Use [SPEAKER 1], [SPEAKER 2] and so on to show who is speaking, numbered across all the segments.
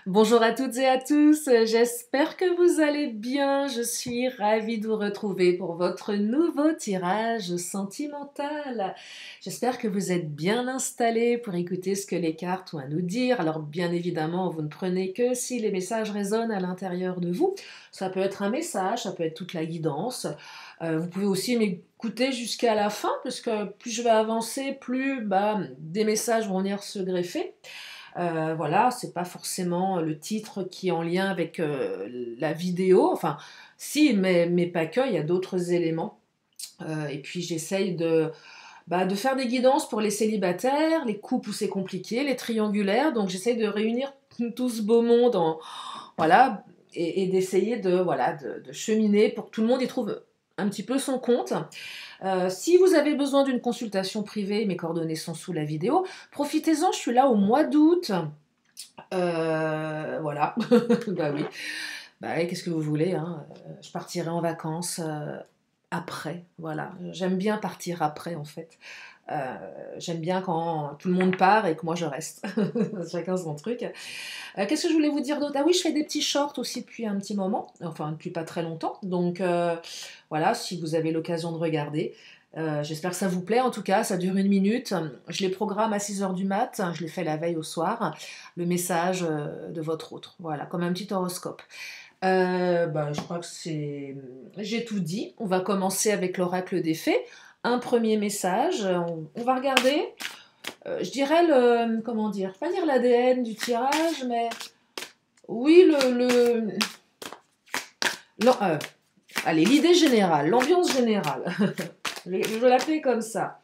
[SPEAKER 1] Bonjour à toutes et à tous, j'espère que vous allez bien. Je suis ravie de vous retrouver pour votre nouveau tirage sentimental. J'espère que vous êtes bien installés pour écouter ce que les cartes ont à nous dire. Alors bien évidemment, vous ne prenez que si les messages résonnent à l'intérieur de vous. Ça peut être un message, ça peut être toute la guidance. Vous pouvez aussi m'écouter jusqu'à la fin, parce que plus je vais avancer, plus des messages vont venir se greffer. Voilà, c'est pas forcément le titre qui est en lien avec la vidéo. Enfin, si, mais pas que, il y a d'autres éléments. Et puis j'essaye de faire des guidances pour les célibataires, les couples où c'est compliqué, les triangulaires. Donc j'essaye de réunir tout ce beau monde voilà, et d'essayer de cheminer pour que tout le monde y trouve un petit peu son compte. Si vous avez besoin d'une consultation privée, mes coordonnées sont sous la vidéo. Profitez-en, je suis là au mois d'août. Voilà, bah oui. Bah oui, qu'est-ce que vous voulez, hein? Je partirai en vacances après, voilà. J'aime bien partir après, en fait. J'aime bien quand tout le monde part et que moi je reste. Chacun son truc. Qu'est-ce que je voulais vous dire d'autre? Ah oui, je fais des petits shorts aussi depuis un petit moment, enfin depuis pas très longtemps. Donc voilà, si vous avez l'occasion de regarder. J'espère que ça vous plaît en tout cas, ça dure 1 minute. Je les programme à 6 heures du mat, je les fais la veille au soir, le message de votre autre, voilà, comme un petit horoscope. Je crois que j'ai tout dit. On va commencer avec l'oracle des fées. Un premier message, on va regarder, je dirais comment dire, pas dire l'ADN du tirage, mais oui, non, allez, l'idée générale, l'ambiance générale. Je vais l'appeler comme ça.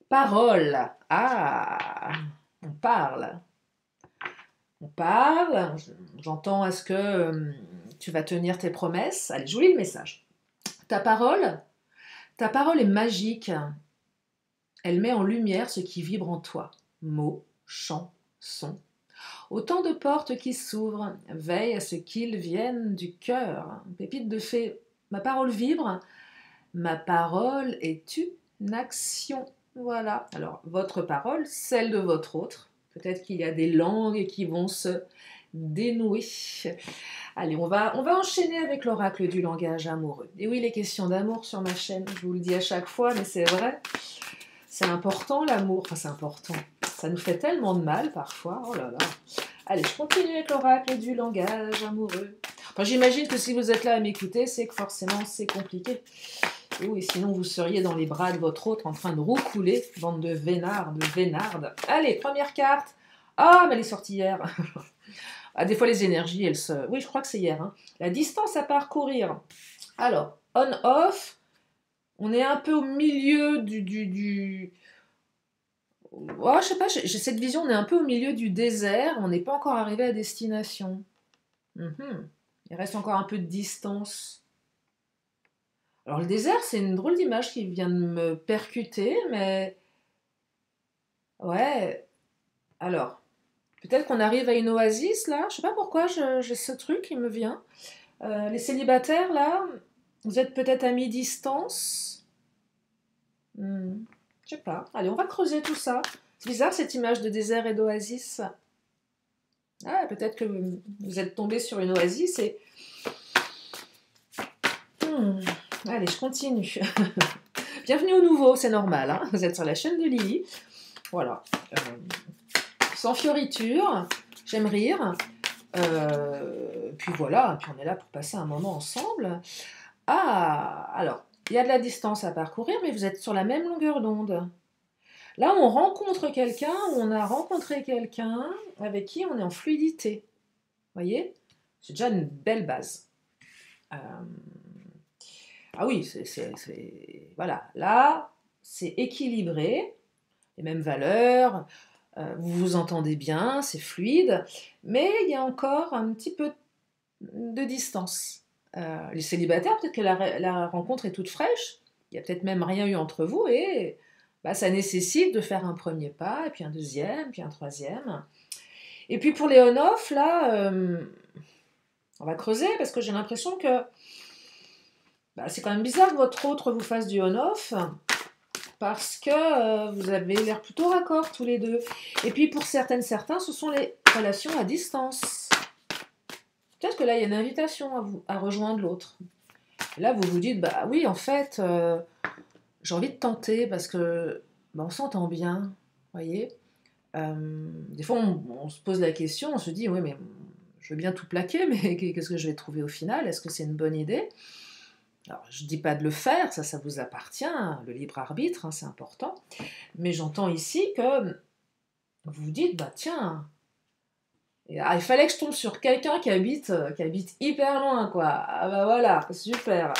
[SPEAKER 1] Parole. Ah, on parle. On parle. J'entends à ce que tu vas tenir tes promesses. Allez, je vous lis le message. Ta parole est magique. Elle met en lumière ce qui vibre en toi. Mots, chants, sons. Autant de portes qui s'ouvrent. Veille à ce qu'ils viennent du cœur. Pépite de fée. Ma parole vibre. Ma parole est une action. Voilà. Alors, votre parole, celle de votre autre. Peut-être qu'il y a des langues qui vont se dénouer. Allez, on va enchaîner avec l'oracle du langage amoureux. Et oui, les questions d'amour sur ma chaîne, je vous le dis à chaque fois, mais c'est vrai. C'est important l'amour. Enfin, c'est important. Ça nous fait tellement de mal parfois. Oh là là. Allez, je continue avec l'oracle du langage amoureux. Enfin, j'imagine que si vous êtes là à m'écouter, c'est que forcément c'est compliqué. Et oui, sinon vous seriez dans les bras de votre autre en train de roucouler, bande de vénards, de vénardes. Allez, première carte. Ah, mais elle est sortie hier. Ah, des fois les énergies, elles se... Oui, je crois que c'est hier. Hein. La distance à parcourir. Alors, on-off, on est un peu au milieu Oh, je sais pas, j'ai cette vision, on est un peu au milieu du désert, on n'est pas encore arrivé à destination. Mhm. Il reste encore un peu de distance. Alors le désert, c'est une drôle d'image qui vient de me percuter, mais ouais. Alors, peut-être qu'on arrive à une oasis là. Je sais pas pourquoi j'ai ce truc qui me vient. Les célibataires là, vous êtes peut-être à mi-distance. Je sais pas. Allez, on va creuser tout ça. C'est bizarre cette image de désert et d'oasis. Ah, peut-être que vous êtes tombé sur une oasis et... Allez, je continue. Bienvenue au nouveau, c'est normal. Hein, vous êtes sur la chaîne de Lily. Voilà. Sans fioriture, j'aime rire. Puis voilà, puis on est là pour passer un moment ensemble. Ah, alors, il y a de la distance à parcourir, mais vous êtes sur la même longueur d'onde. Là, on rencontre quelqu'un, on a rencontré quelqu'un avec qui on est en fluidité. Vous voyez? C'est déjà une belle base. Ah oui, voilà. Là, c'est équilibré, les mêmes valeurs, vous vous entendez bien, c'est fluide, mais il y a encore un petit peu de distance. Les célibataires, peut-être que la rencontre est toute fraîche, il n'y a peut-être même rien eu entre vous, et ça nécessite de faire un premier pas, et puis un deuxième, puis un troisième. Et puis pour les on-off, là, on va creuser, parce que j'ai l'impression que c'est quand même bizarre que votre autre vous fasse du on-off, parce que vous avez l'air plutôt raccord tous les deux. Et puis pour certains, ce sont les relations à distance. Peut-être que là, il y a une invitation à rejoindre l'autre. Là, vous vous dites, bah oui, en fait, j'ai envie de tenter parce que bah, on s'entend bien, voyez. Des fois, on se pose la question, on se dit, oui, mais je veux bien tout plaquer, mais qu'est-ce que je vais trouver au final? Est-ce que c'est une bonne idée? Alors, je ne dis pas de le faire, ça vous appartient, le libre arbitre, hein, c'est important. Mais j'entends ici que vous vous dites, bah tiens, il fallait que je tombe sur quelqu'un qui habite hyper loin, quoi. Ah bah voilà, super.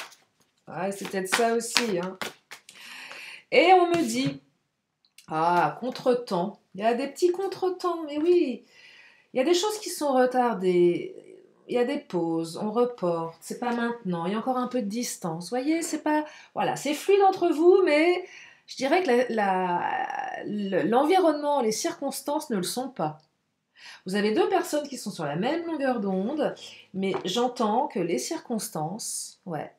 [SPEAKER 1] Ouais, c'est peut-être ça aussi, hein. Et on me dit, ah, contretemps, il y a des petits contretemps, mais oui, il y a des choses qui sont retardées, il y a des pauses, on reporte, c'est pas maintenant, il y a encore un peu de distance, vous voyez, c'est pas, voilà, c'est fluide entre vous, mais je dirais que l'environnement, les circonstances ne le sont pas. Vous avez deux personnes qui sont sur la même longueur d'onde, mais j'entends que les circonstances, ouais,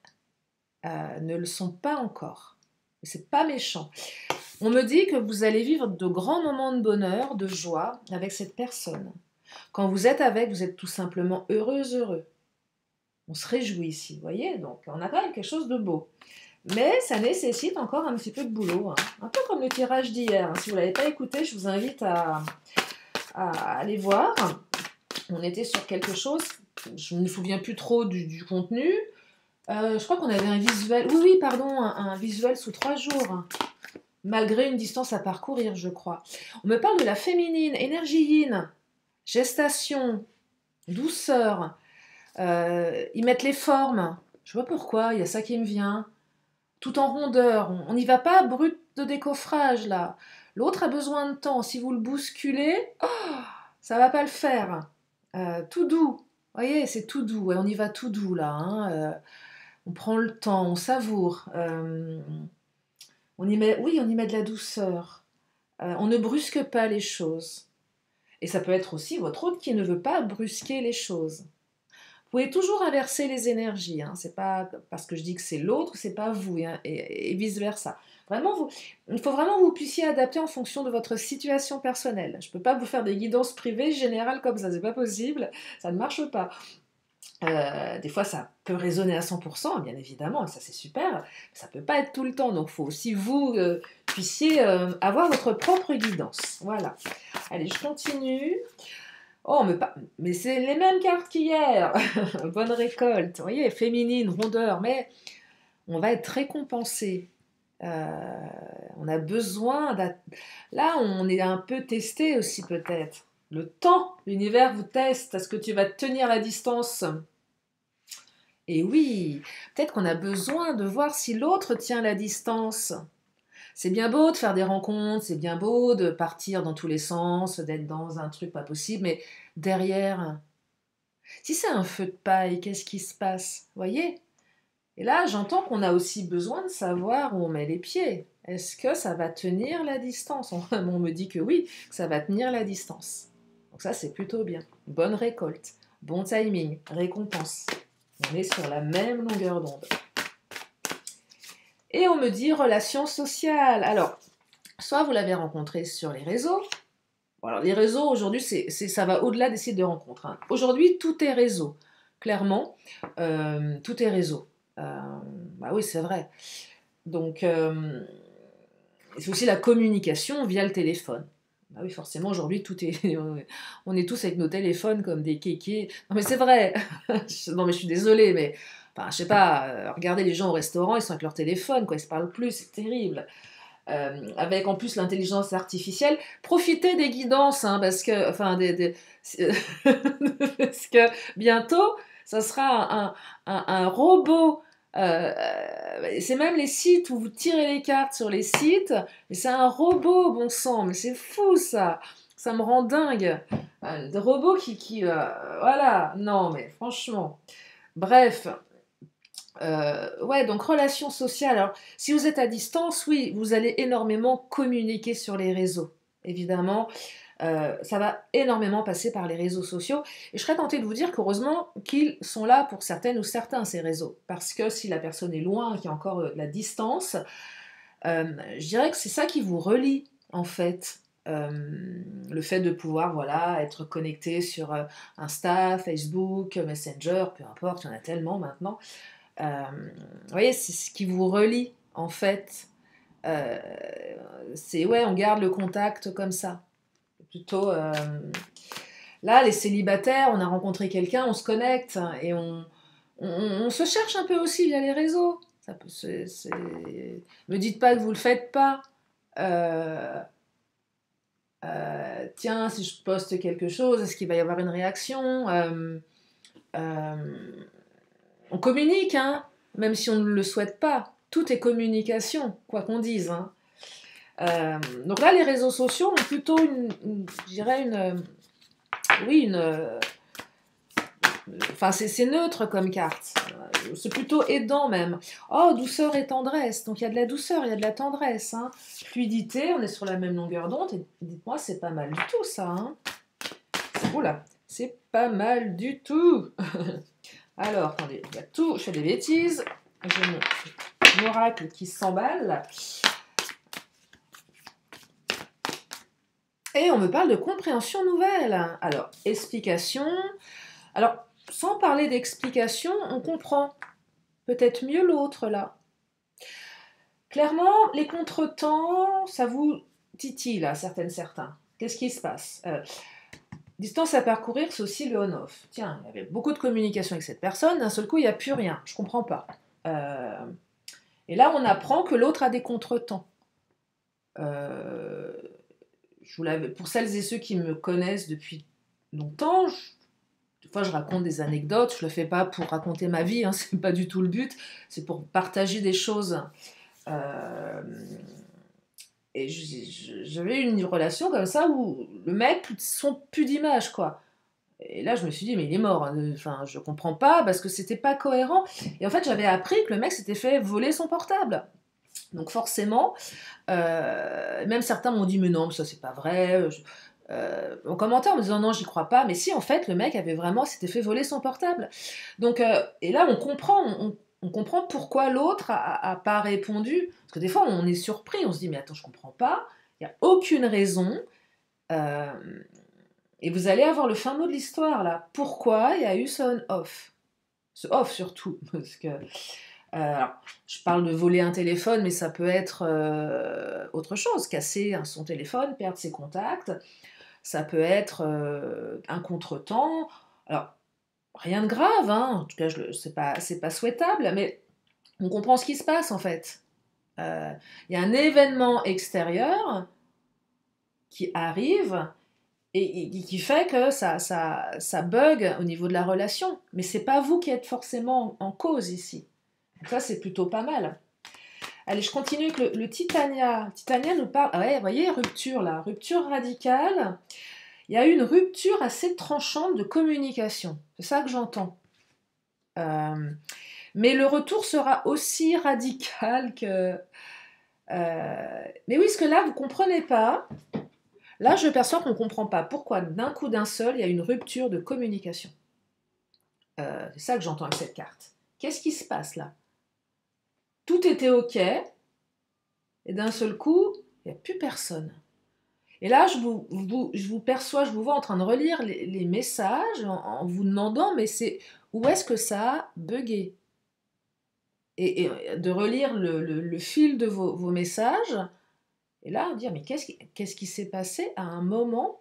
[SPEAKER 1] ne le sont pas encore. C'est pas méchant. On me dit que vous allez vivre de grands moments de bonheur, de joie avec cette personne. Quand vous êtes tout simplement heureux. On se réjouit ici, vous voyez? Donc on a quand même quelque chose de beau. Mais ça nécessite encore un petit peu de boulot, hein. Un peu comme le tirage d'hier, hein. Si vous ne l'avez pas écouté, je vous invite à aller voir. On était sur quelque chose, je ne me souviens plus trop du contenu. Je crois qu'on avait un visuel, oui, pardon, un visuel sous 3 jours, malgré une distance à parcourir, je crois. On me parle de la féminine, énergie yin, gestation, douceur, ils mettent les formes, je vois pourquoi, il y a ça qui me vient, tout en rondeur, on n'y va pas brut de décoffrage là, l'autre a besoin de temps, si vous le bousculez, oh, ça va pas le faire, tout doux, vous voyez, c'est tout doux, ouais, on y va tout doux là, hein, on prend le temps, on savoure, on y met de la douceur, on ne brusque pas les choses, et ça peut être aussi votre autre qui ne veut pas brusquer les choses. Vous pouvez toujours inverser les énergies, hein. C'est pas parce que je dis que c'est l'autre, c'est pas vous, hein, et vice-versa. Vraiment, il faut vraiment que vous puissiez adapter en fonction de votre situation personnelle. Je ne peux pas vous faire des guidances privées générales comme ça, c'est pas possible, ça ne marche pas. Des fois, ça peut résonner à 100%, bien évidemment, et ça c'est super, mais ça peut pas être tout le temps, donc il faut aussi vous puissiez avoir votre propre guidance. Voilà. Allez, je continue. Oh, mais c'est les mêmes cartes qu'hier. Bonne récolte. Vous voyez, féminine, rondeur, mais on va être récompensé. On a besoin là, on est un peu testé aussi peut-être. Le temps, l'univers vous teste. Est-ce que tu vas tenir la distance? Et oui, peut-être qu'on a besoin de voir si l'autre tient la distance. C'est bien beau de faire des rencontres, c'est bien beau de partir dans tous les sens, d'être dans un truc pas possible, mais derrière, si c'est un feu de paille, qu'est-ce qui se passe? Voyez? Et là, j'entends qu'on a aussi besoin de savoir où on met les pieds. Est-ce que ça va tenir la distance? On me dit que oui, que ça va tenir la distance. Donc ça, c'est plutôt bien. Bonne récolte, bon timing, récompense. On est sur la même longueur d'onde. Et on me dit relations sociales. Alors, soit vous l'avez rencontré sur les réseaux. Bon, alors, les réseaux, aujourd'hui, ça va au-delà des sites de rencontres, hein. Aujourd'hui, tout est réseau. Clairement, tout est réseau. Bah oui, c'est vrai. Donc, c'est aussi la communication via le téléphone. Bah oui, forcément, aujourd'hui, on est tous avec nos téléphones comme des kékés. Non, mais c'est vrai. Non, mais je suis désolée, mais... Enfin, je sais pas, regardez les gens au restaurant, ils sont avec leur téléphone, quoi, ils se parlent plus, c'est terrible. Avec en plus l'intelligence artificielle, profitez des guidances, hein, parce que, enfin, parce que bientôt, ça sera un robot. C'est même les sites où vous tirez les cartes sur les sites, mais c'est un robot, bon sang, mais c'est fou ça, ça me rend dingue. Des robots voilà, non mais franchement, bref. Ouais, donc relations sociales. Alors, si vous êtes à distance, oui, vous allez énormément communiquer sur les réseaux. Évidemment, ça va énormément passer par les réseaux sociaux. Et je serais tentée de vous dire qu'heureusement qu'ils sont là pour certaines ou certains, ces réseaux. Parce que si la personne est loin, qu'il y a encore de la distance, Je dirais que c'est ça qui vous relie, en fait. Le fait de pouvoir, voilà, être connecté sur Insta, Facebook, Messenger, peu importe, il y en a tellement maintenant. Vous voyez, c'est ce qui vous relie, en fait. Euh, c'est, ouais, on garde le contact comme ça. Plutôt, là, les célibataires, on a rencontré quelqu'un, on se connecte et on se cherche un peu aussi via les réseaux. Ça peut, Me dites pas que vous le faites pas. Euh, Tiens, si je poste quelque chose, est-ce qu'il va y avoir une réaction? Euh, on communique, hein, même si on ne le souhaite pas. Tout est communication, quoi qu'on dise. Hein. Donc là, les réseaux sociaux ont plutôt je dirais oui, enfin, c'est neutre comme carte. C'est plutôt aidant même. Oh, douceur et tendresse. Donc il y a de la douceur, il y a de la tendresse. Hein. Fluidité, on est sur la même longueur d'onde. Et dites-moi, c'est pas mal du tout ça. Hein. Oula, c'est pas mal du tout. Alors, attendez, il y a tout. Je fais des bêtises. J'ai mon oracle qui s'emballe. Et on me parle de compréhension nouvelle. Alors, explication. Alors, sans parler d'explication, on comprend peut-être mieux l'autre là. Clairement, les contretemps, ça vous titille là, certains. Qu'est-ce qui se passe? Distance à parcourir, c'est aussi le on-off. Tiens, il y avait beaucoup de communication avec cette personne, d'un seul coup, il n'y a plus rien. Je comprends pas. Et là, on apprend que l'autre a des contretemps. Pour celles et ceux qui me connaissent depuis longtemps, des fois je raconte des anecdotes, je le fais pas pour raconter ma vie, hein, c'est pas du tout le but, c'est pour partager des choses. Et j'avais une relation comme ça où le mec, plus d'image, quoi. Et là, je me suis dit, mais il est mort. Hein. Enfin, je comprends pas parce que c'était pas cohérent. Et en fait, j'avais appris que le mec s'était fait voler son portable. Donc forcément, même certains m'ont dit, mais non, mais ça c'est pas vrai. En commentaire, en me disant non, j'y crois pas. Mais si, en fait, le mec avait vraiment s'était fait voler son portable. Donc, et là, on comprend pourquoi l'autre a pas répondu. Parce que des fois, on est surpris, on se dit, mais attends, je comprends pas. Il n'y a aucune raison. Euh, et vous allez avoir le fin mot de l'histoire là. Pourquoi il y a eu ce on-off? Ce off surtout. Parce que alors, je parle de voler un téléphone, mais ça peut être autre chose. Casser son téléphone, perdre ses contacts. Ça peut être un contretemps. Alors, rien de grave, hein. En tout cas, c'est pas souhaitable, mais on comprend ce qui se passe en fait. Il y a un événement extérieur qui arrive et qui fait que ça bug au niveau de la relation. Mais c'est pas vous qui êtes forcément en cause ici. Donc ça, c'est plutôt pas mal. Allez, je continue avec le Titania. Titania nous parle, ah ouais, vous voyez, rupture là, rupture radicale. Il y a eu une rupture assez tranchante de communication. C'est ça que j'entends. Mais le retour sera aussi radical que... Mais oui, parce que là, vous ne comprenez pas. Là, je perçois qu'on ne comprend pas pourquoi d'un coup d'un seul, il y a une rupture de communication. C'est ça que j'entends avec cette carte. Qu'est-ce qui se passe là? Tout était OK, et d'un seul coup, il n'y a plus personne. Et là, je vous perçois, je vous vois en train de relire les messages en vous demandant, mais où est-ce que ça a bugué? Et de relire le fil de vos messages, et là, dire, mais qu'est-ce qui s'est passé à un moment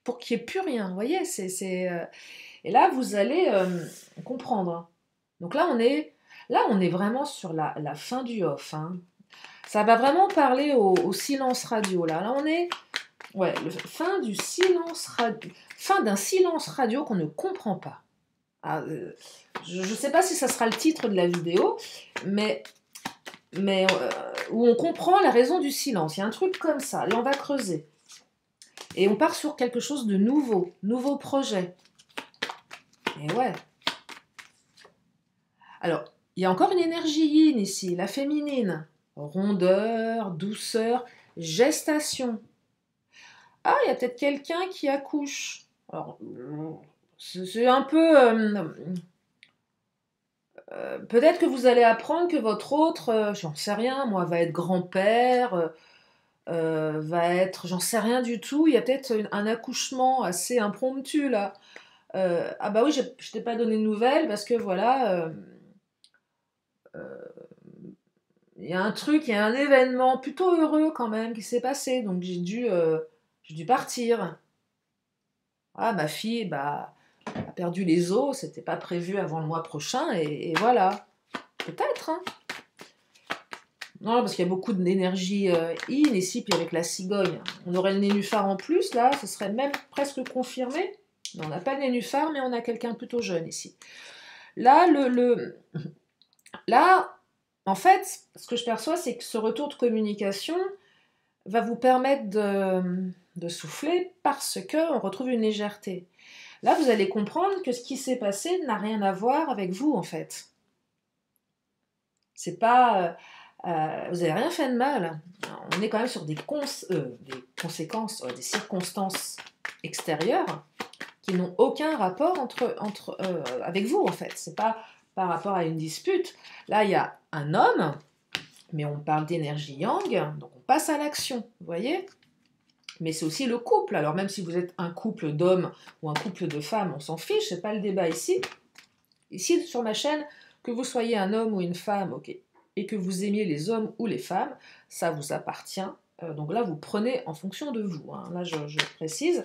[SPEAKER 1] pour qu'il n'y ait plus rien? Vous voyez, et là, vous allez comprendre. Donc là, on est vraiment sur la fin du off. Hein. Ça va vraiment parler au silence radio. Là, on est fin du silence radio, fin d'un silence radio qu'on ne comprend pas. Ah, je ne sais pas si ça sera le titre de la vidéo, mais où on comprend la raison du silence. Il y a un truc comme ça, et on va creuser. Et on part sur quelque chose de nouveau projet. Et ouais. Alors, il y a encore une énergie yin ici, la féminine. Rondeur, douceur, gestation. Ah, il y a peut-être quelqu'un qui accouche. Alors, c'est un peu... Peut-être que vous allez apprendre que votre autre, j'en sais rien, moi, va être grand-père, va être, j'en sais rien du tout. Il y a peut-être un accouchement assez impromptu là. Ah bah oui, je t'ai pas donné de nouvelles parce que voilà, euh, il y a un truc, il y a un événement plutôt heureux quand même qui s'est passé, donc j'ai dû partir. Ah, ma fille, bah, a perdu les os, c'était pas prévu avant le mois prochain, et voilà. Peut-être, hein. Non, parce qu'il y a beaucoup d'énergie in ici, puis avec la cigogne. On aurait le nénuphar en plus, là, ce serait même presque confirmé. On n'a pas le nénuphar, mais on a quelqu'un plutôt jeune ici. Là, là, en fait, ce que je perçois, c'est que ce retour de communication va vous permettre de souffler parce qu'on retrouve une légèreté. Là, vous allez comprendre que ce qui s'est passé n'a rien à voir avec vous, en fait. C'est pas... vous n'avez rien fait de mal. On est quand même sur des conséquences, des circonstances extérieures qui n'ont aucun rapport avec vous, en fait. C'est pas par rapport à une dispute. Là, il y a un homme, mais on parle d'énergie yang, donc on passe à l'action, vous voyez? Mais c'est aussi le couple. Alors même si vous êtes un couple d'hommes ou un couple de femmes, on s'en fiche, c'est pas le débat ici. Ici, sur ma chaîne, que vous soyez un homme ou une femme, ok, et que vous aimiez les hommes ou les femmes, ça vous appartient. Donc là, vous prenez en fonction de vous. Hein. Là, je précise.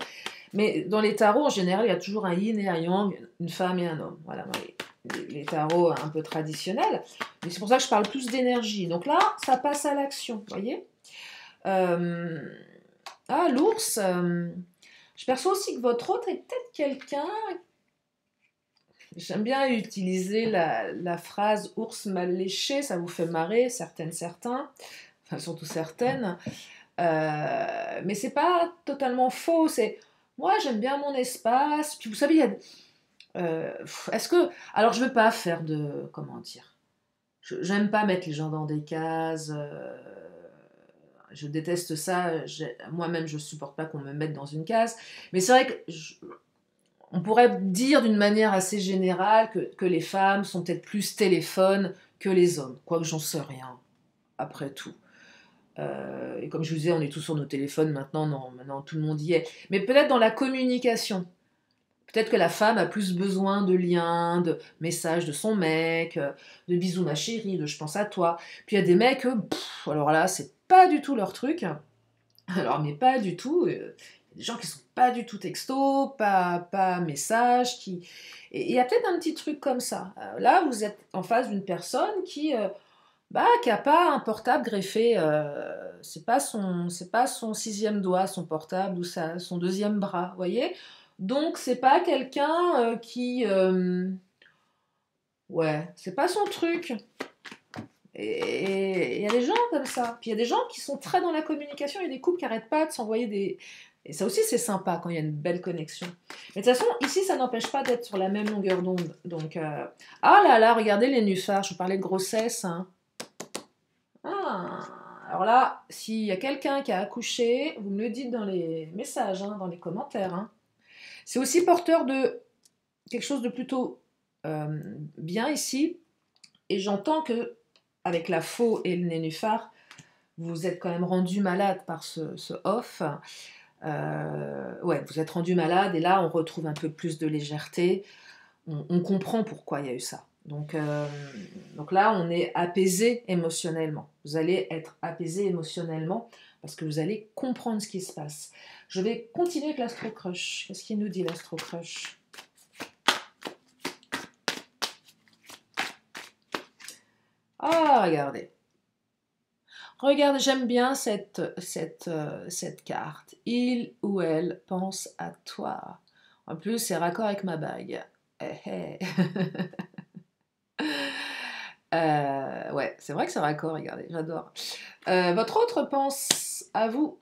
[SPEAKER 1] Mais dans les tarots, en général, il y a toujours un yin et un yang, une femme et un homme. Voilà, les tarots un peu traditionnels. Mais c'est pour ça que je parle plus d'énergie. Donc là, ça passe à l'action, vous voyez. Ah, l'ours, je perçois aussi que votre autre est peut-être quelqu'un... J'aime bien utiliser la phrase ours mal léché, ça vous fait marrer, certains, enfin surtout certaines. Mais c'est pas totalement faux, c'est moi j'aime bien mon espace, puis vous savez, il y a. Est-ce que. Alors je veux pas faire de. Comment dire? J'aime pas mettre les gens dans des cases. Je déteste ça. Moi-même, je supporte pas qu'on me mette dans une case. Mais c'est vrai que on pourrait dire d'une manière assez générale que les femmes sont peut-être plus téléphones que les hommes. Quoique j'en sais rien, après tout. Et comme je vous disais, on est tous sur nos téléphones maintenant, non, maintenant tout le monde y est. Mais peut-être dans la communication. Peut-être que la femme a plus besoin de liens, de messages de son mec, de bisous ma chérie, de je pense à toi. Puis il y a des mecs, alors là, c'est pas du tout leur truc. Alors, mais pas du tout. Des gens qui sont pas du tout texto, pas message, Et il y a peut-être un petit truc comme ça. Là, vous êtes en face d'une personne qui a pas un portable greffé. C'est pas son sixième doigt, son portable, ou son deuxième bras, vous voyez. Donc, c'est pas quelqu'un ouais, c'est pas son truc. Et il y a des gens comme ça. Puis il y a des gens qui sont très dans la communication. Il y a des couples qui n'arrêtent pas de s'envoyer des... Et ça aussi, c'est sympa quand il y a une belle connexion. Mais de toute façon, ici, ça n'empêche pas d'être sur la même longueur d'onde. Donc, ah là là, regardez les nénuphars. Je vous parlais de grossesse. Hein. Ah, alors là, s'il y a quelqu'un qui a accouché, vous me le dites dans les messages, hein, dans les commentaires. Hein. C'est aussi porteur de quelque chose de plutôt bien ici. Et j'entends que avec la faux et le nénuphar, vous êtes quand même rendu malade par ce off. Ouais, vous êtes rendu malade et là, on retrouve un peu plus de légèreté. On comprend pourquoi il y a eu ça. Donc là, on est apaisé émotionnellement. Vous allez être apaisé émotionnellement parce que vous allez comprendre ce qui se passe. Je vais continuer avec l'astro-crush. Qu'est-ce qu'il nous dit l'astro-crush? Ah, regardez. Regardez, j'aime bien cette carte. Il ou elle pense à toi. En plus, c'est raccord avec ma bague. Eh, eh. Ouais, c'est vrai que c'est raccord, regardez, j'adore. Votre autre pense à vous.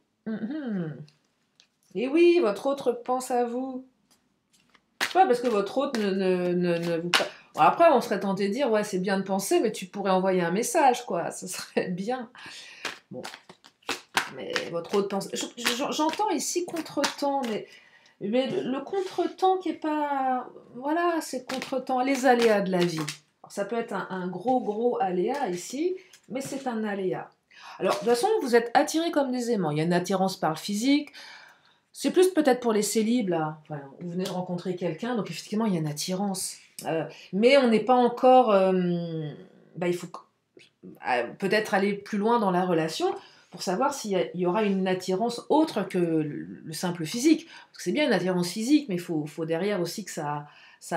[SPEAKER 1] Et oui, votre autre pense à vous. Ouais, parce que votre autre ne vous... Bon, après, on serait tenté de dire, ouais, c'est bien de penser, mais tu pourrais envoyer un message, quoi. Ce serait bien. Bon, mais votre autre pense... J'entends ici contretemps, mais le contretemps qui est pas... Voilà, c'est contretemps, les aléas de la vie. Alors, ça peut être un gros aléa ici, mais c'est un aléa. Alors, de toute façon, vous êtes attirés comme des aimants. Il y a une attirance par le physique. C'est plus peut-être pour les célibes, là. Enfin, vous venez de rencontrer quelqu'un, donc effectivement, il y a une attirance. Mais on n'est pas encore... il faut peut-être aller plus loin dans la relation pour savoir s'il y aura une attirance autre que le simple physique. Parce que c'est bien une attirance physique, mais il faut derrière aussi que ça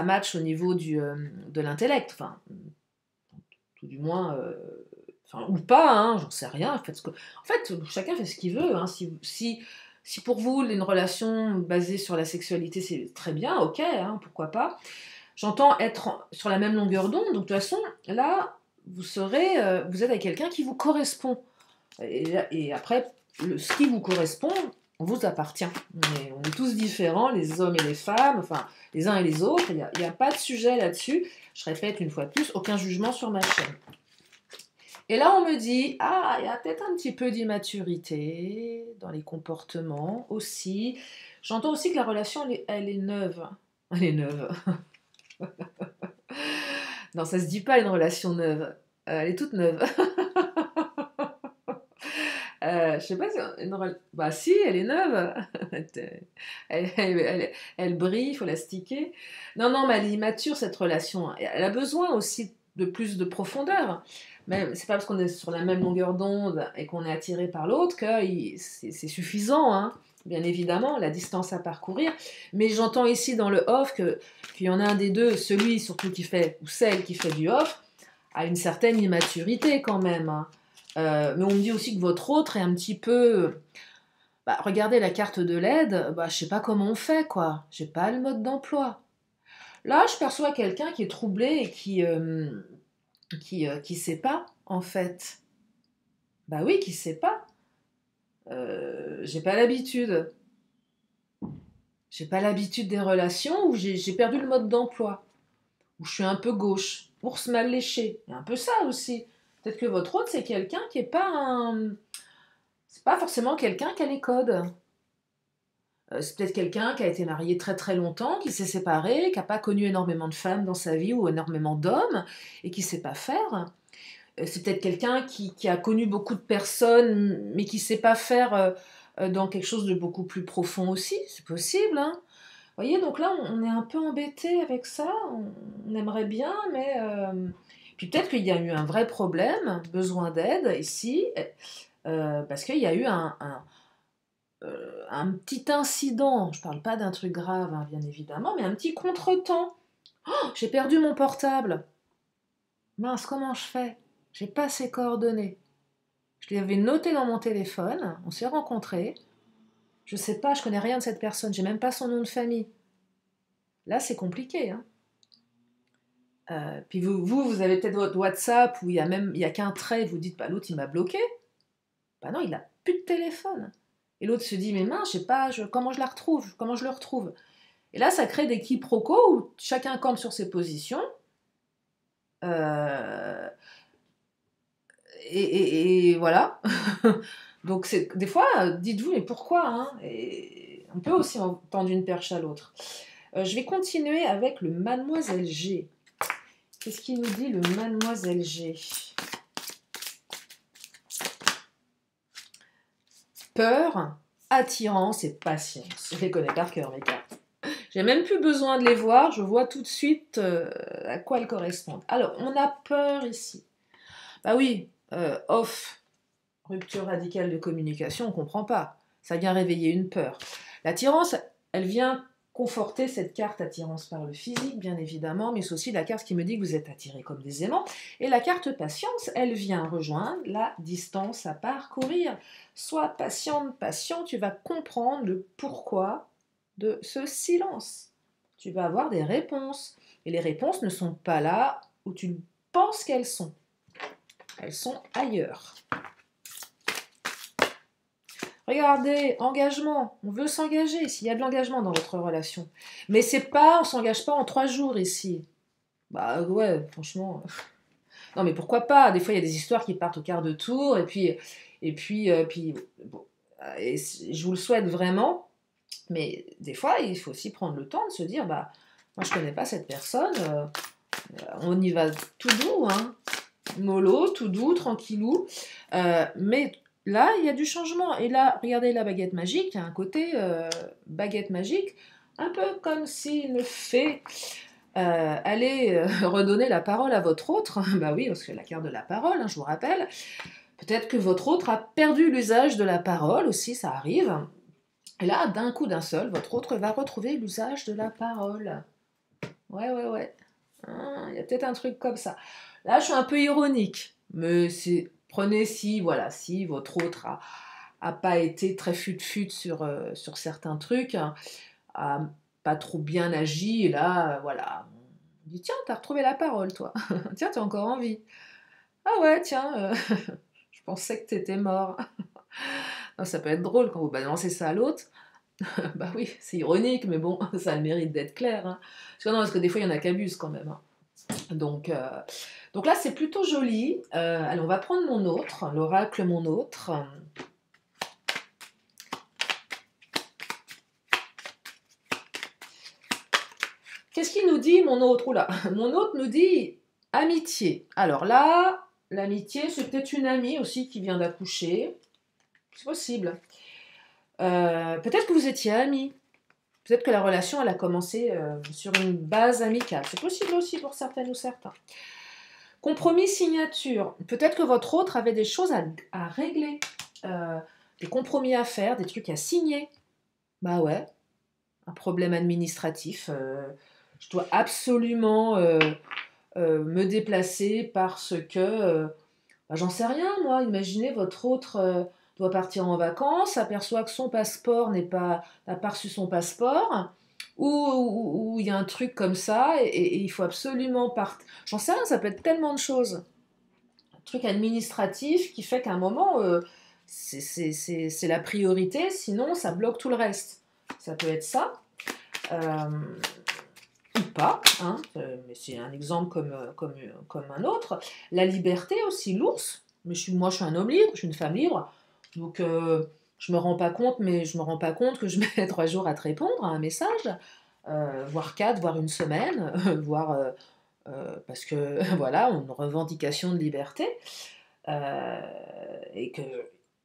[SPEAKER 1] matche au niveau de l'intellect. Enfin, tout du moins... ou pas, hein, j'en sais rien. En fait, chacun fait ce qu'il veut. Hein. Si pour vous, une relation basée sur la sexualité, c'est très bien, ok, hein, pourquoi pas. J'entends être sur la même longueur d'onde, donc de toute façon, là, vous êtes avec quelqu'un qui vous correspond. Et après, ce qui vous correspond vous appartient. On est tous différents, les hommes et les femmes, enfin, les uns et les autres, il n'y a pas de sujet là-dessus. Je répète une fois de plus, aucun jugement sur ma chaîne. Et là, on me dit, il y a peut-être un petit peu d'immaturité dans les comportements aussi. J'entends aussi que la relation, elle est neuve. Elle est neuve. Non, ça se dit pas une relation neuve. Elle est toute neuve. Je sais pas si bah si, elle est neuve. Elle brille, il faut la sticker. Non, mais elle est immature cette relation. Elle a besoin aussi de plus de profondeur. Mais c'est pas parce qu'on est sur la même longueur d'onde et qu'on est attiré par l'autre que c'est suffisant, hein. Bien évidemment, la distance à parcourir. Mais j'entends ici dans le off qu'il y en a un des deux, celui surtout qui fait, ou celle qui fait du off, a une certaine immaturité quand même, hein. Mais on me dit aussi que votre autre est un petit peu... regardez la carte de l'aide, je sais pas comment on fait, quoi. J'ai pas le mode d'emploi. Là, je perçois quelqu'un qui est troublé et qui sait pas, en fait. Bah oui, qui sait pas. J'ai pas l'habitude. J'ai pas l'habitude des relations où j'ai perdu le mode d'emploi. Où je suis un peu gauche. Ours mal léché. Il y a un peu ça aussi. Peut-être que votre autre, c'est quelqu'un qui est pas un... C'est pas forcément quelqu'un qui a les codes. C'est peut-être quelqu'un qui a été marié très très longtemps, qui s'est séparé, qui n'a pas connu énormément de femmes dans sa vie ou énormément d'hommes, et qui ne sait pas faire. C'est peut-être quelqu'un qui a connu beaucoup de personnes, mais qui ne sait pas faire dans quelque chose de beaucoup plus profond aussi. C'est possible, hein. Vous voyez, donc là, on est un peu embêté avec ça. On aimerait bien, mais... Puis peut-être qu'il y a eu un vrai problème, besoin d'aide ici, parce qu'il y a eu un petit incident, je parle pas d'un truc grave, hein, bien évidemment, mais un petit contretemps. Oh, j'ai perdu mon portable. Mince, comment je fais? J'ai pas ses coordonnées. Je l'avais noté dans mon téléphone, on s'est rencontrés. Je sais pas, je connais rien de cette personne, j'ai même pas son nom de famille. Là, c'est compliqué, hein. Puis vous avez peut-être votre WhatsApp où il y a qu'un trait, vous dites, l'autre il m'a bloqué. Non, il a plus de téléphone. Et l'autre se dit, mais mince, je sais pas, comment je la retrouve, comment je le retrouve. Et là, ça crée des quiproquos où chacun campe sur ses positions. Et voilà. Donc, des fois, dites-vous, mais pourquoi, hein? Et on peut aussi en tendre une perche à l'autre. Je vais continuer avec le Mademoiselle G. Qu'est-ce qu'il nous dit, le Mademoiselle G? Peur, attirance et patience. Je les connais par cœur, mes cartes. J'ai même plus besoin de les voir, je vois tout de suite à quoi elles correspondent. Alors, on a peur ici. Bah oui, off, rupture radicale de communication, on ne comprend pas. Ça vient réveiller une peur. L'attirance, elle vient conforter cette carte attirance par le physique, bien évidemment, mais c'est aussi la carte qui me dit que vous êtes attirés comme des aimants. Et la carte patience, elle vient rejoindre la distance à parcourir. Sois patiente, patient, tu vas comprendre le pourquoi de ce silence. Tu vas avoir des réponses. Et les réponses ne sont pas là où tu penses qu'elles sont. Elles sont ailleurs. Regardez, engagement, on veut s'engager, s'il y a de l'engagement dans votre relation. Mais on s'engage pas en 3 jours ici. Bah ouais, franchement. Non mais pourquoi pas? Des fois il y a des histoires qui partent au quart de tour, bon, je vous le souhaite vraiment, mais des fois il faut aussi prendre le temps de se dire, moi je connais pas cette personne, On y va tout doux, hein. Mollo, tout doux, tranquillou. Mais là, il y a du changement. Et là, regardez la baguette magique, il y a un côté baguette magique, un peu comme si une fée allait redonner la parole à votre autre. Bah oui, parce que la carte de la parole, hein, je vous rappelle. Peut-être que votre autre a perdu l'usage de la parole aussi, ça arrive. Et là, d'un coup, d'un seul, votre autre va retrouver l'usage de la parole. Ouais, ouais, ouais. Il y a peut-être un truc comme ça. Là, je suis un peu ironique, mais prenez si, voilà, si votre autre a pas été très fut-fut sur certains trucs, hein, a pas trop bien agi, et là, voilà, on dit, tiens, t'as retrouvé la parole, toi. Tiens, t'as encore envie. Ah ouais, tiens, je pensais que t'étais mort. Non, ça peut être drôle quand vous balancez ça à l'autre. Bah oui, c'est ironique, mais bon, ça a le mérite d'être clair, hein. Parce que des fois, il y en a qui abusent quand même, hein. Donc là, c'est plutôt joli. Allez, on va prendre mon autre, l'oracle mon autre. Qu'est-ce qu'il nous dit, mon autre? Oula, mon autre nous dit amitié. Alors là, l'amitié, c'est peut-être une amie aussi qui vient d'accoucher. C'est possible. Peut-être que vous étiez amis. Peut-être que la relation, elle a commencé sur une base amicale. C'est possible aussi pour certaines ou certains. Compromis, signature. Peut-être que votre autre avait des choses à régler, des compromis à faire, des trucs à signer. Bah ouais, un problème administratif. Je dois absolument me déplacer parce que, bah, j'en sais rien moi. Imaginez votre autre doit partir en vacances, s'aperçoit que son passeport n'a pas reçu son passeport. Ou il y a un truc comme ça et il faut absolument partir. J'en sais rien, ça peut être tellement de choses. Un truc administratif qui fait qu'à un moment, c'est la priorité, sinon ça bloque tout le reste. Ça peut être ça, euh, ou pas, hein, mais c'est un exemple comme un autre. La liberté aussi, l'ours. Mais moi, je suis un homme libre, je suis une femme libre, donc je me rends pas compte, mais je me rends pas compte que je mets 3 jours à te répondre à un message, voire 4, voire une semaine, voire parce que voilà, une revendication de liberté, euh, et que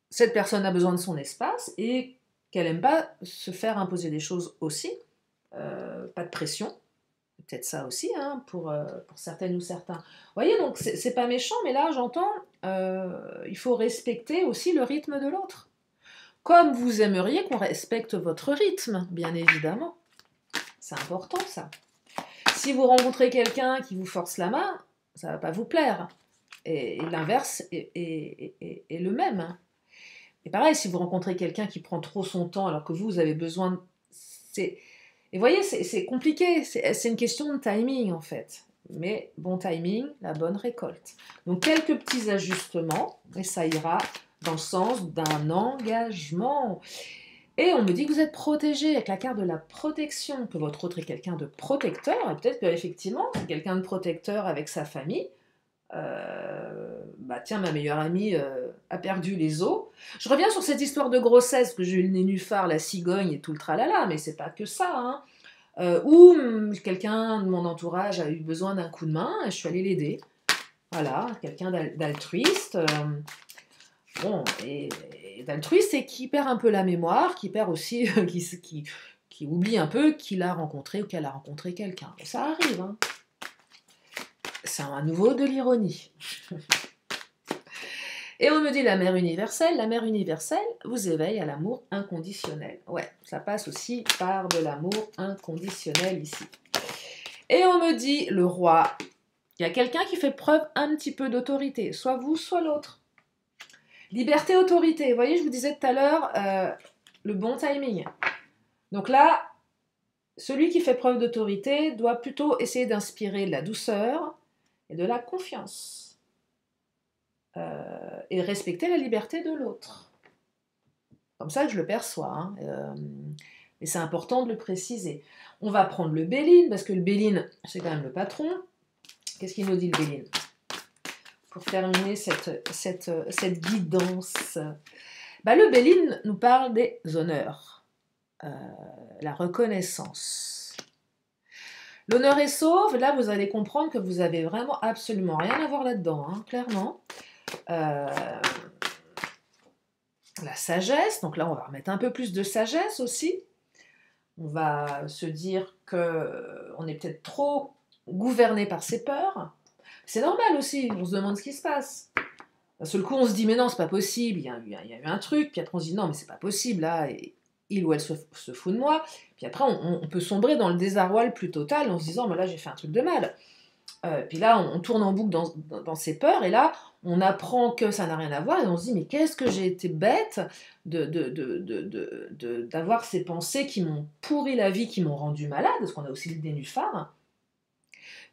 [SPEAKER 1] cette personne a besoin de son espace et qu'elle aime pas se faire imposer des choses aussi, pas de pression. Peut-être ça aussi, hein, pour certaines ou certains. Vous voyez, donc c'est pas méchant, mais là j'entends, il faut respecter aussi le rythme de l'autre. Comme vous aimeriez qu'on respecte votre rythme, bien évidemment. C'est important ça. Si vous rencontrez quelqu'un qui vous force la main, ça va pas vous plaire. Et l'inverse est le même, hein. Et pareil, si vous rencontrez quelqu'un qui prend trop son temps alors que vous avez besoin de... Et vous voyez, c'est compliqué, c'est une question de timing en fait. Mais bon timing, la bonne récolte. Donc quelques petits ajustements, et ça ira dans le sens d'un engagement. Et on me dit que vous êtes protégé avec la carte de la protection, que votre autre est quelqu'un de protecteur, et peut-être qu'effectivement, c'est quelqu'un de protecteur avec sa famille. Bah tiens, ma meilleure amie a perdu les os. Je reviens sur cette histoire de grossesse, que j'ai eu le nénuphar, la cigogne et tout le tralala, mais c'est pas que ça, hein. Ou quelqu'un de mon entourage a eu besoin d'un coup de main, et je suis allée l'aider. Voilà, quelqu'un d'altruiste. Bon, et d'altruiste, et qui perd un peu la mémoire, qui perd aussi, qui oublie un peu qu'il a rencontré ou qu'elle a rencontré quelqu'un. Ça arrive, hein. C'est à nouveau de l'ironie. Et on me dit la mère universelle vous éveille à l'amour inconditionnel. Ouais, ça passe aussi par de l'amour inconditionnel ici. Et on me dit le roi, il y a quelqu'un qui fait preuve un petit peu d'autorité, soit vous, soit l'autre. Liberté, autorité. Vous voyez, je vous disais tout à l'heure, le bon timing. Donc là, celui qui fait preuve d'autorité doit plutôt essayer d'inspirer de la douceur et de la confiance. Et respecter la liberté de l'autre. Comme ça que je le perçois, hein. Et c'est important de le préciser. On va prendre le Béline, parce que le Béline, c'est quand même le patron. Qu'est-ce qu'il nous dit le Béline? Pour terminer cette guidance. Bah, le Béline nous parle des honneurs, la reconnaissance. L'honneur est sauf, là vous allez comprendre que vous avez vraiment absolument rien à voir là-dedans, hein, clairement. Euh, la sagesse, donc là on va remettre un peu plus de sagesse aussi. On va se dire qu'on est peut-être trop gouverné par ses peurs. C'est normal aussi, on se demande ce qui se passe. D'un seul coup, on se dit, mais non, c'est pas possible, il y a eu un truc, puis après on se dit, non, mais c'est pas possible, là, et il ou elle se fout de moi. Puis après, on peut sombrer dans le désarroi le plus total en se disant, mais là, j'ai fait un truc de mal. Puis là, on tourne en boucle dans ses peurs, et là, on apprend que ça n'a rien à voir, et on se dit, mais qu'est-ce que j'ai été bête d'avoir ces pensées qui m'ont pourri la vie, qui m'ont rendu malade, parce qu'on a aussi le nénuphar.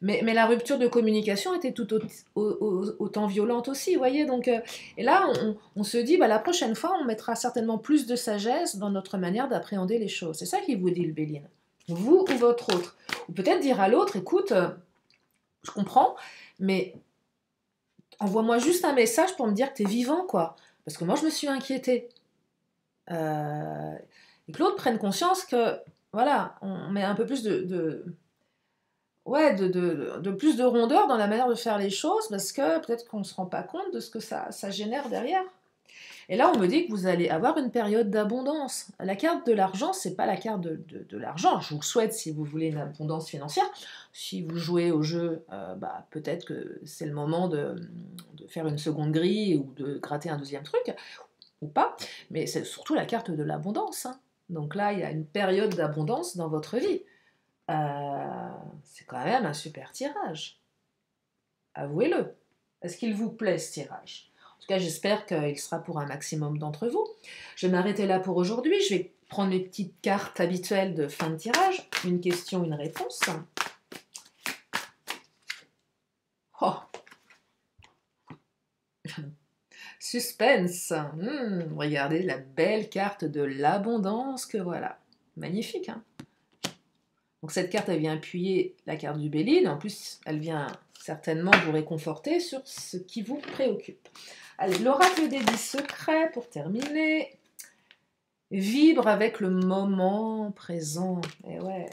[SPEAKER 1] Mais la rupture de communication était tout autant violente aussi, vous voyez. Donc, et là, on se dit, bah, la prochaine fois, on mettra certainement plus de sagesse dans notre manière d'appréhender les choses. C'est ça qu'il vous dit, le Béline. Vous ou votre autre. Ou peut-être dire à l'autre, écoute, je comprends, mais envoie-moi juste un message pour me dire que tu es vivant, quoi. Parce que moi, je me suis inquiétée. Et que l'autre prenne conscience que, voilà, on met un peu plus ouais, de plus de rondeur dans la manière de faire les choses, parce que peut-être qu'on ne se rend pas compte de ce que ça génère derrière. Et là, on me dit que vous allez avoir une période d'abondance. La carte de l'argent, c'est pas la carte de l'argent. Je vous souhaite, si vous voulez une abondance financière. Si vous jouez au jeu, bah, peut-être que c'est le moment de faire une seconde grille ou de gratter un deuxième truc, ou pas. Mais c'est surtout la carte de l'abondance, hein. Donc là, il y a une période d'abondance dans votre vie. C'est quand même un super tirage. Avouez-le. Est-ce qu'il vous plaît, ce tirage? En tout cas, j'espère qu'il sera pour un maximum d'entre vous. Je vais m'arrêter là pour aujourd'hui. Je vais prendre mes petites cartes habituelles de fin de tirage. Une question, une réponse. Oh. Suspense. Regardez la belle carte de l'abondance que voilà. Magnifique, hein? Donc cette carte, elle vient appuyer la carte du Béline. En plus, elle vient certainement vous réconforter sur ce qui vous préoccupe. Allez, l'oracle des 10 secrets pour terminer. Vibre avec le moment présent. Eh ouais.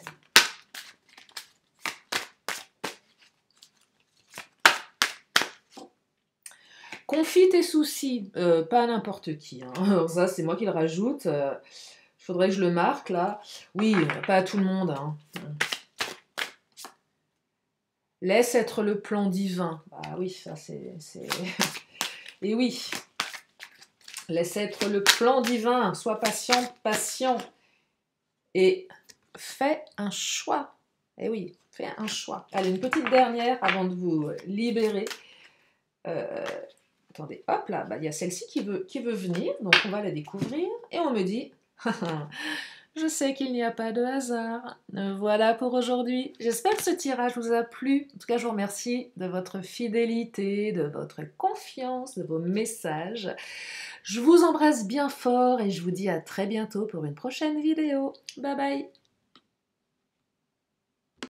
[SPEAKER 1] Confie tes soucis. Pas à n'importe qui, hein. Alors ça, c'est moi qui le rajoute. Il faudrait que je le marque, là. Oui, pas à tout le monde, hein. Laisse être le plan divin. Ah oui, ça c'est... Et oui, laisse être le plan divin. Sois patiente, patient. Et fais un choix. Eh oui, fais un choix. Allez, une petite dernière avant de vous libérer. Attendez, hop là, bah, y a celle-ci qui veut venir, donc on va la découvrir. Et on me dit... Je sais qu'il n'y a pas de hasard. Voilà pour aujourd'hui. J'espère que ce tirage vous a plu. En tout cas, je vous remercie de votre fidélité, de votre confiance, de vos messages. Je vous embrasse bien fort et je vous dis à très bientôt pour une prochaine vidéo. Bye bye.